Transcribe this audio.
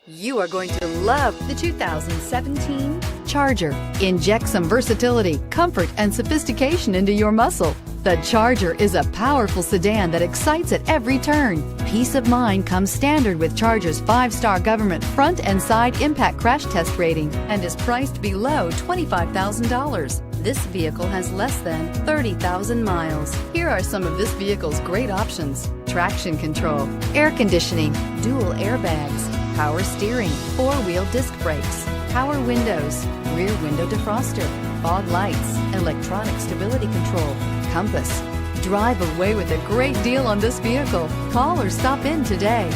You are going to love the 2017 Charger. Inject some versatility, comfort, and sophistication into your muscle. The Charger is a powerful sedan that excites at every turn. Peace of mind comes standard with Charger's 5-star government front and side impact crash test rating and is priced below $25,000. This vehicle has less than 30,000 miles. Here are some of this vehicle's great options: traction control, air conditioning, dual airbags, power steering, 4-wheel disc brakes, power windows, rear window defroster, fog lights, electronic stability control, compass. Drive away with a great deal on this vehicle. Call or stop in today.